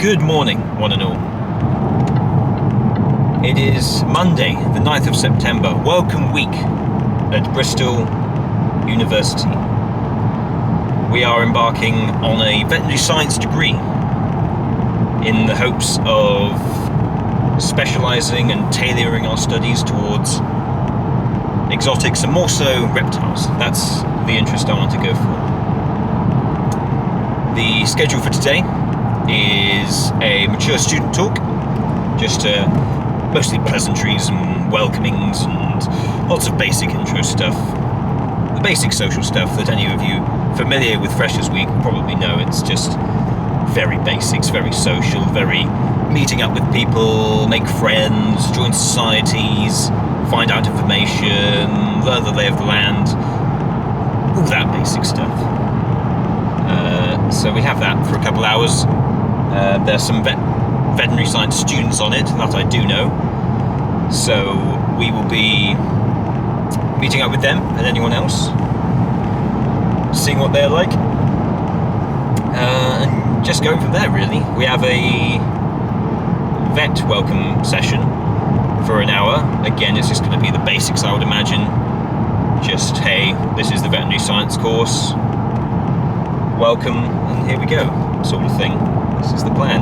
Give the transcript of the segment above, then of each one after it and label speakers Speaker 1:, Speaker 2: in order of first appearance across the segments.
Speaker 1: Good morning, one and all. It is Monday, the 9th of September, welcome week at Bristol University. We are embarking on a veterinary science degree in the hopes of specialising and tailoring our studies towards exotics and more so reptiles. That's the interest I want to go for. The schedule for today is a mature student talk, just mostly pleasantries and welcomings and lots of basic intro stuff, the basic social stuff that any of you familiar with Freshers Week probably know. It's just very basics, very social, very meeting up with people, make friends, join societies, find out information, learn the lay of the land, all that basic stuff. So we have that for a couple hours. There's some veterinary science students on it, that I do know. So we will be meeting up with them and anyone else, seeing what they're like, and just going from there, really. We have a vet welcome session for an hour. Again, it's just going to be the basics, I would imagine. Just, hey, this is the veterinary science course. Welcome, and here we go, sort of thing. This is the plan.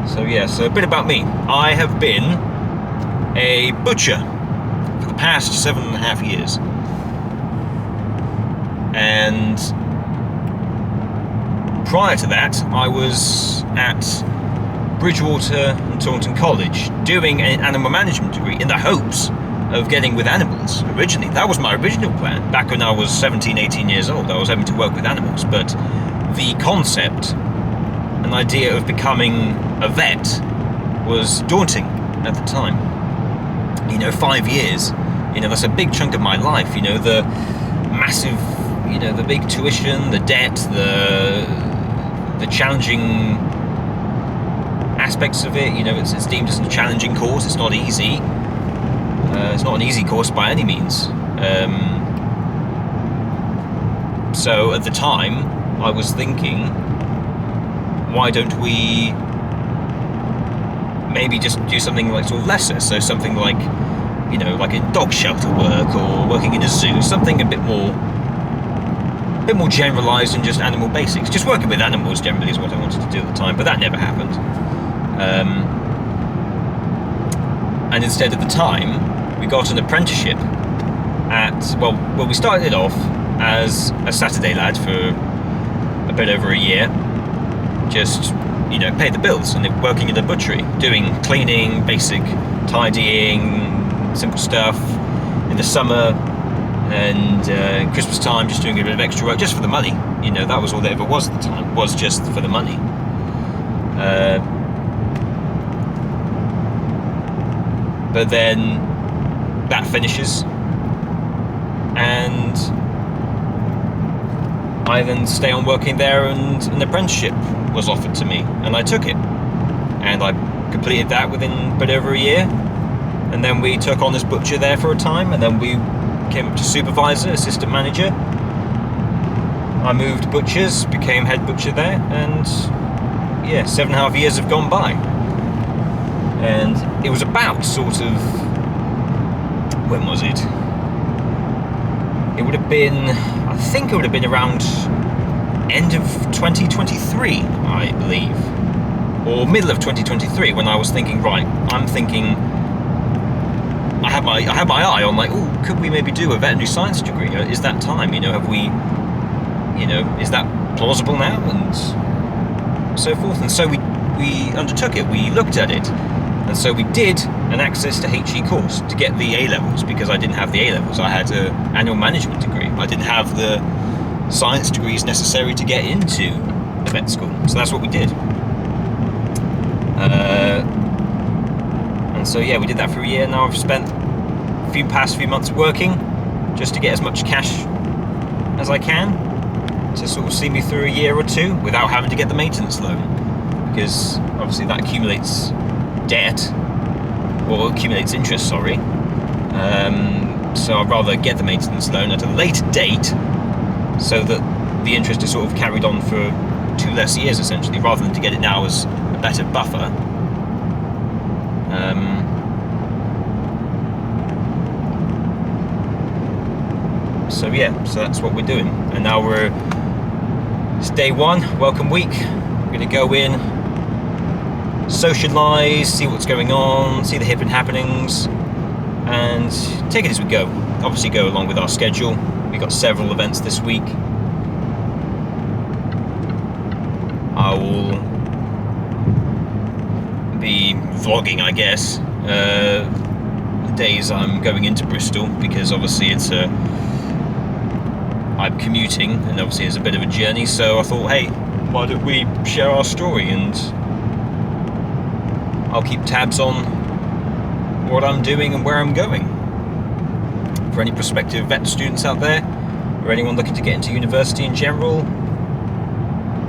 Speaker 1: So yeah, so a bit about me. I have been a butcher for the past 7.5 years. And prior to that, I was at Bridgewater and Taunton College doing an animal management degree in the hopes of getting with animals. Originally, that was my original plan. Back when I was 17, 18 years old, I was hoping to work with animals, but the concept, an idea of becoming a vet, was daunting at the time. 5 years, that's a big chunk of my life. The massive, the big tuition, the debt, the challenging aspects of it. It's deemed as a challenging course. It's not easy. It's not an easy course by any means. So at the time, I was thinking, why don't we maybe just do something like sort of lesser? So something like, like in dog shelter work or working in a zoo, something a bit more generalised than just animal basics. Just working with animals generally is what I wanted to do at the time, but that never happened. And instead, at the time, we got an apprenticeship we started it off as a Saturday lad for a bit over a year, just pay the bills, and working in the butchery, doing cleaning, basic tidying, simple stuff in the summer, and Christmas time just doing a bit of extra work just for the money. That was all there ever was at the time, was just for the money. But then that finishes, and I then stay on working there, and an apprenticeship was offered to me, and I took it, and I completed that within a bit over a year, and then we took on this butcher there for a time, and then we came up to supervisor, assistant manager. I moved butchers, became head butcher there, and 7.5 years have gone by. And it was about when was it? I think it would have been around end of 2023, I believe, or middle of 2023, when I was thinking, right, I had my eye on, like, could we maybe do a veterinary science degree? Is that time? Have we, is that plausible now? And so forth. And so we undertook it. We looked at it. And so we did an access to HE course to get the A-levels, because I didn't have the A-levels. I had an animal management degree. I didn't have the science degrees necessary to get into the vet school. So that's what we did. And so we did that for a year. Now I've spent past few months working just to get as much cash as I can to sort of see me through a year or two without having to get the maintenance loan, because obviously that accumulates debt, or accumulates interest, sorry. So I'd rather get the maintenance loan at a later date, so that the interest is sort of carried on for 2 less years essentially, rather than to get it now as a better buffer. So yeah, so that's what we're doing. And now it's day one, welcome week. We're going to go in, socialise, see what's going on, see the hip and happenings, and take it as we go. Obviously go along with our schedule. We've got several events this week. I will be vlogging, I guess, the days I'm going into Bristol, because obviously I'm commuting, and obviously it's a bit of a journey, so I thought, hey, why don't we share our story, and I'll keep tabs on what I'm doing and where I'm going. For any prospective vet students out there, or anyone looking to get into university in general,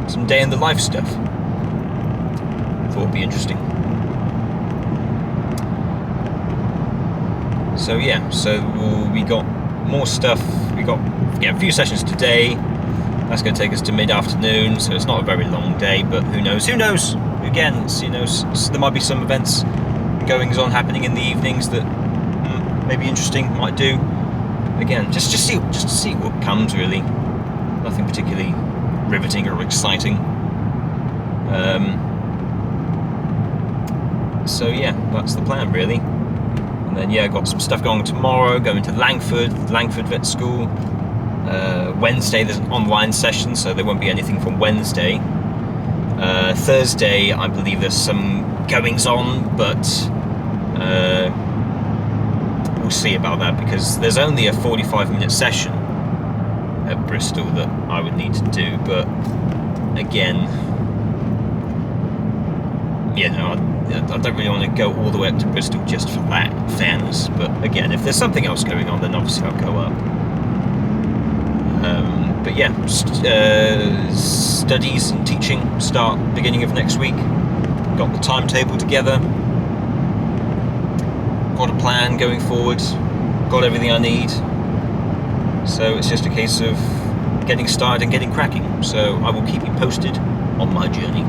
Speaker 1: some day in the life stuff. Thought it'd be interesting. So yeah, so we got more stuff. We got a few sessions today. That's going to take us to mid-afternoon, so it's not a very long day, but who knows? Who knows? Again, there might be some events, goings on happening in the evenings that may be interesting, might do. Again, just to see what comes, really. Nothing particularly riveting or exciting. So yeah, that's the plan, really. And then yeah, got some stuff going tomorrow, going to Langford Vet School. Wednesday there's an online session, so there won't be anything from Wednesday. Thursday I believe there's some goings on, but we'll see about that, because there's only a 45-minute session at Bristol that I would need to do. But again, I don't really want to go all the way up to Bristol just for that, fairness. But again, if there's something else going on, then obviously I'll go up. But yeah, studies and teaching start beginning of next week. Got the timetable together. Got a plan going forward. Got everything I need. So it's just a case of getting started and getting cracking. So I will keep you posted on my journey.